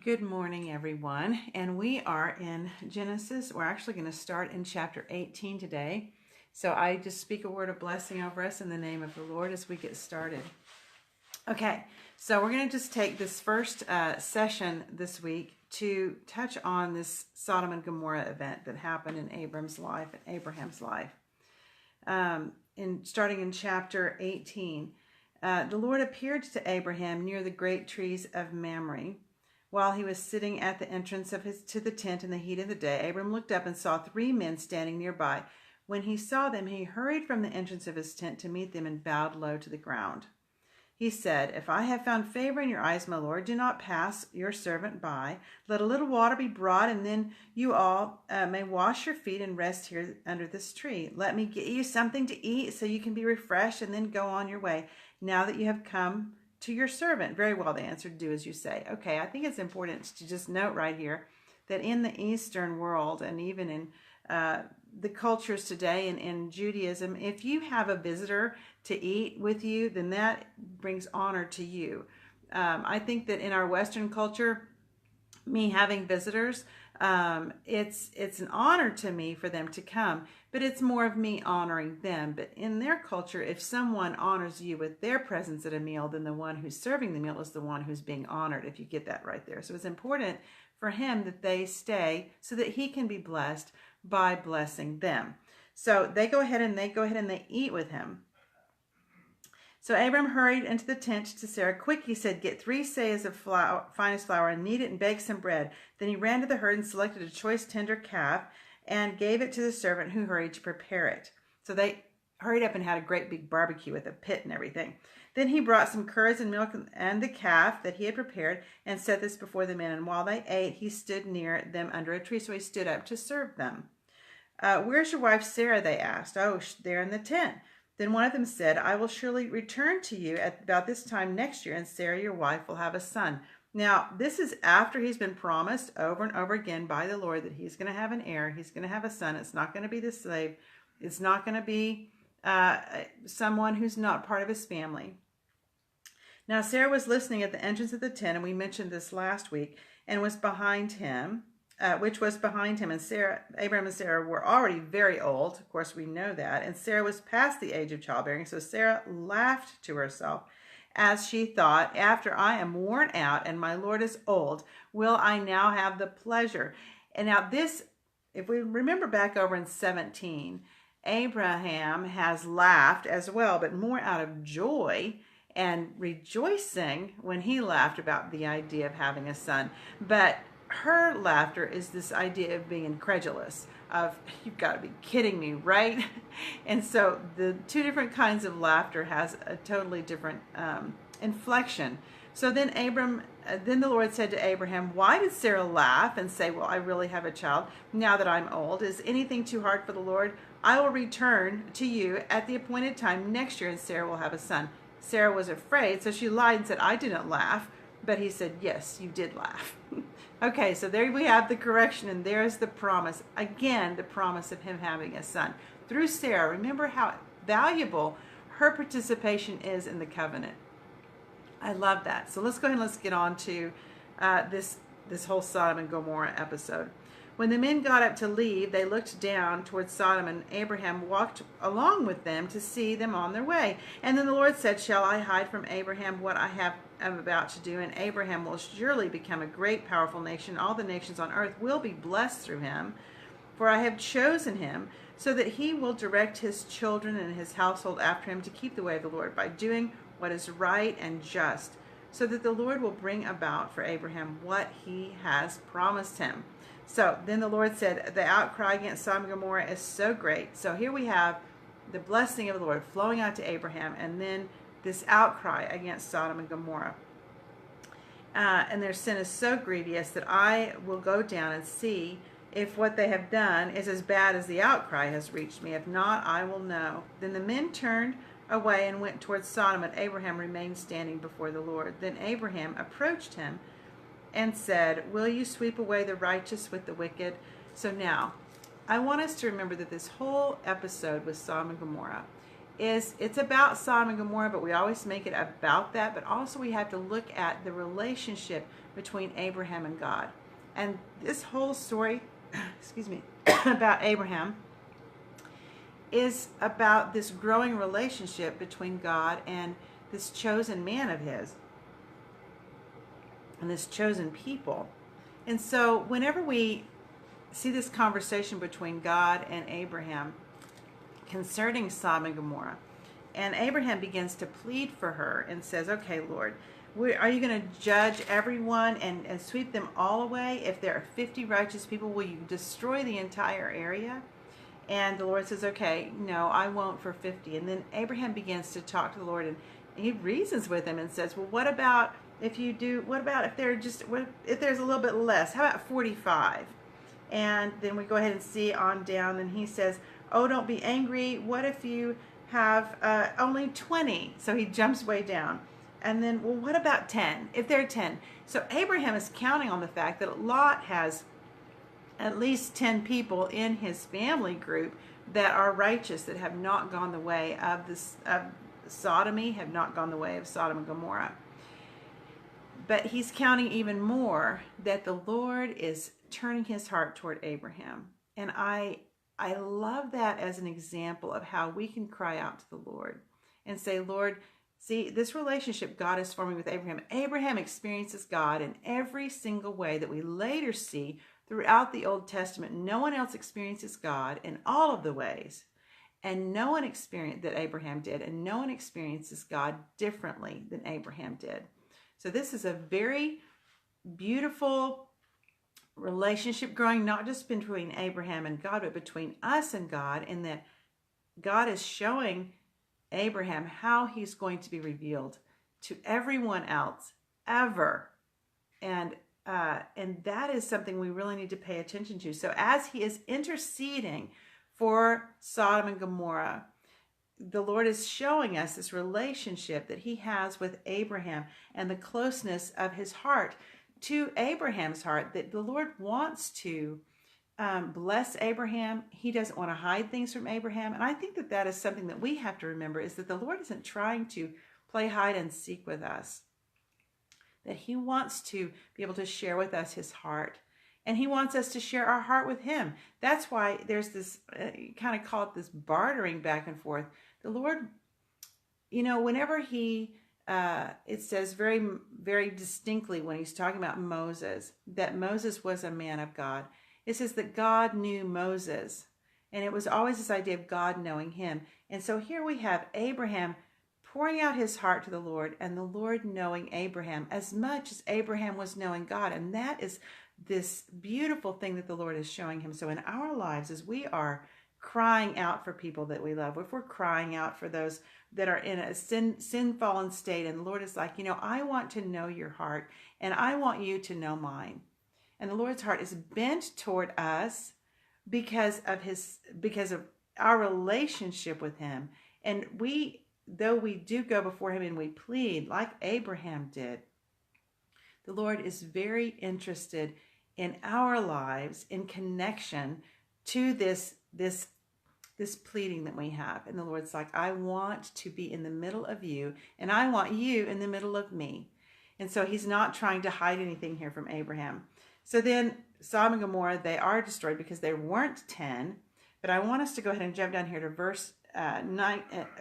Good morning, everyone. And we are in Genesis. We're actually going to start in chapter 18 today. So I just speak a word of blessing over us in the name of the Lord as we get started. Okay, so we're going to just take this first session this week to touch on this Sodom and Gomorrah event that happened in Abraham's life and Abraham's life. Starting in chapter 18, the Lord appeared to Abraham near the great trees of Mamre. While he was sitting at the entrance to the tent in the heat of the day, Abram looked up and saw 3 men standing nearby. When he saw them, he hurried from the entrance of his tent to meet them and bowed low to the ground. He said, "If I have found favor in your eyes, my Lord, do not pass your servant by. Let a little water be brought, and then you all may wash your feet and rest here under this tree. Let me get you something to eat so you can be refreshed, and then go on your way, now that you have come to your servant." "Very well," they answered, "do as you say." Okay, I think it's important to just note right here that in the Eastern world and even in the cultures today and in Judaism, if you have a visitor to eat with you, then that brings honor to you. I think that in our Western culture, me having visitors, it's an honor to me for them to come, but it's more of me honoring them. But in their culture, if someone honors you with their presence at a meal, then the one who's serving the meal is the one who's being honored, if you get that right there. So it's important for him that they stay so that he can be blessed by blessing them. So they go ahead and they eat with him. So Abram hurried into the tent to Sarah. "Quick," he said, "get 3 seahs of finest flour and knead it and bake some bread." Then he ran to the herd and selected a choice tender calf and gave it to the servant, who hurried to prepare it. So they hurried up and had a great big barbecue with a pit and everything. Then he brought some curds and milk and the calf that he had prepared and set this before the men. And while they ate, he stood near them under a tree. So he stood up to serve them. "Where's your wife Sarah?" they asked. "Oh, there in the tent." Then one of them said, "I will surely return to you at about this time next year, and Sarah, your wife, will have a son." Now, this is after he's been promised over and over again by the Lord that he's going to have an heir. He's going to have a son. It's not going to be the slave. It's not going to be someone who's not part of his family. Now, Sarah was listening at the entrance of the tent, and we mentioned this last week, and was behind him. Which was behind him, and Abraham and Sarah were already very old. Of course, we know that. And Sarah was past the age of childbearing, so Sarah laughed to herself as she thought, "After I am worn out and my Lord is old, will I now have the pleasure?" And now this, if we remember back over in 17, Abraham has laughed as well, but more out of joy and rejoicing when he laughed about the idea of having a son. But her laughter is this idea of being incredulous, of, "You've got to be kidding me, right?" And so the 2 different kinds of laughter has a totally different inflection. So then the Lord said to Abraham, "Why did Sarah laugh and say, 'Well, I really have a child now that I'm old? Is anything too hard for the Lord? I will return to you at the appointed time next year, and Sarah will have a son.'" Sarah was afraid, so she lied and said, "I didn't laugh." But he said, "Yes, you did laugh." Okay, so there we have the correction, and there's the promise. Again, the promise of him having a son through Sarah. Remember how valuable her participation is in the covenant. I love that. So let's go ahead and let's get on to this whole Sodom and Gomorrah episode. When the men got up to leave, they looked down towards Sodom, and Abraham walked along with them to see them on their way. And then the Lord said, "Shall I hide from Abraham what I am about to do? And Abraham will surely become a great, powerful nation. All the nations on earth will be blessed through him. For I have chosen him so that he will direct his children and his household after him to keep the way of the Lord by doing what is right and just, so that the Lord will bring about for Abraham what he has promised him." So then the Lord said, the outcry against Sodom and Gomorrah is so great. So here we have the blessing of the Lord flowing out to Abraham, and then this outcry against Sodom and Gomorrah. And their sin is so grievous that I will go down and see if what they have done is as bad as the outcry has reached me. If not, I will know. Then the men turned away and went towards Sodom, and Abraham remained standing before the Lord. Then Abraham approached him and said, "Will you sweep away the righteous with the wicked?" So now, I want us to remember that this whole episode with Sodom and Gomorrah it's about Sodom and Gomorrah, but we always make it about that. But also we have to look at the relationship between Abraham and God. And this whole story, excuse me, about Abraham is about this growing relationship between God and this chosen man of his and this chosen people. And so whenever we see this conversation between God and Abraham concerning Sodom and Gomorrah, and Abraham begins to plead for her and says, okay, Lord, are you going to judge everyone and sweep them all away? If there are 50 righteous people, will you destroy the entire area? And the Lord says, okay, no, I won't for 50. And then Abraham begins to talk to the Lord, and he reasons with him and says, well, what about if there's a little bit less? How about 45? And then we go ahead and see on down, and he says, oh, don't be angry. What if you have only 20? So he jumps way down. And then, well, what about 10? If there are 10. So Abraham is counting on the fact that Lot has at least 10 people in his family group that are righteous, that have not gone the way of sodomy, have not gone the way of Sodom and Gomorrah. But he's counting even more that the Lord is turning his heart toward Abraham. And I love that as an example of how we can cry out to the Lord and say, Lord, see, this relationship God is forming with Abraham. Abraham experiences God in every single way that we later see throughout the Old Testament. No one else experiences God in all of the ways. And no one experienced that Abraham did. And no one experiences God differently than Abraham did. So this is a very beautiful relationship growing, not just between Abraham and God, but between us and God, in that God is showing Abraham how he's going to be revealed to everyone else ever. And that is something we really need to pay attention to. So as he is interceding for Sodom and Gomorrah, the Lord is showing us this relationship that he has with Abraham and the closeness of his heart to Abraham's heart, that the Lord wants to bless Abraham. He doesn't want to hide things from Abraham. And I think that that is something that we have to remember, is that the Lord isn't trying to play hide and seek with us, that he wants to be able to share with us his heart. And he wants us to share our heart with him. That's why there's this, you kind of call it this bartering back and forth. The Lord, whenever it says very, very distinctly when he's talking about Moses, that Moses was a man of God. It says that God knew Moses. And it was always this idea of God knowing him. And so here we have Abraham pouring out his heart to the Lord, and the Lord knowing Abraham as much as Abraham was knowing God. And that is this beautiful thing that the Lord is showing him. So in our lives, as we are crying out for people that we love, if we're crying out for those that are in a sin-fallen state, and the Lord is like, I want to know your heart, and I want you to know mine. And the Lord's heart is bent toward us because of our relationship with him. And though we do go before him and we plead like Abraham did, the Lord is very interested in our lives in connection to this pleading that we have. And the Lord's like, I want to be in the middle of you, and I want you in the middle of me. And so he's not trying to hide anything here from Abraham. So then Sodom and Gomorrah, they are destroyed because they weren't 10. But I want us to go ahead and jump down here to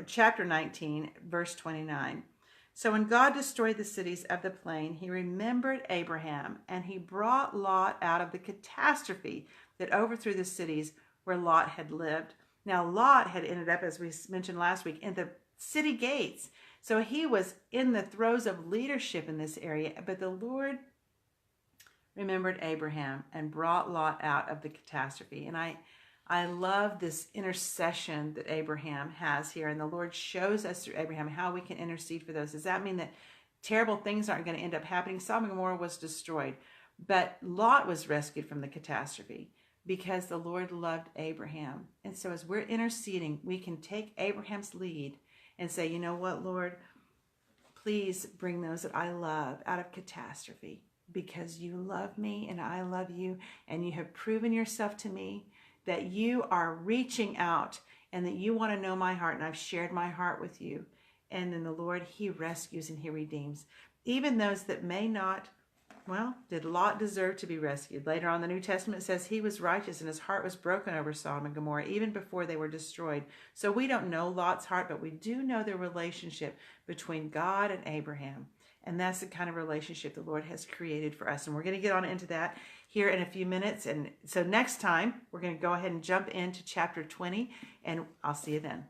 chapter 19, verse 29. So when God destroyed the cities of the plain, he remembered Abraham, and he brought Lot out of the catastrophe that overthrew the cities where Lot had lived. Now Lot had ended up, as we mentioned last week, in the city gates. So he was in the throes of leadership in this area, but the Lord remembered Abraham and brought Lot out of the catastrophe. And I love this intercession that Abraham has here. And the Lord shows us through Abraham how we can intercede for those. Does that mean that terrible things aren't going to end up happening? Sodom and Gomorrah was destroyed, but Lot was rescued from the catastrophe because the Lord loved Abraham. And so as we're interceding, we can take Abraham's lead and say, you know what, Lord, please bring those that I love out of catastrophe, because you love me and I love you, and you have proven yourself to me that you are reaching out and that you want to know my heart, and I've shared my heart with you. And then the Lord, he rescues and he redeems. Even those that may not, well, did Lot deserve to be rescued? Later on, the New Testament says he was righteous and his heart was broken over Sodom and Gomorrah, even before they were destroyed. So we don't know Lot's heart, but we do know the relationship between God and Abraham. And that's the kind of relationship the Lord has created for us. And we're going to get on into that here in a few minutes. And so next time, we're going to go ahead and jump into chapter 20, and I'll see you then.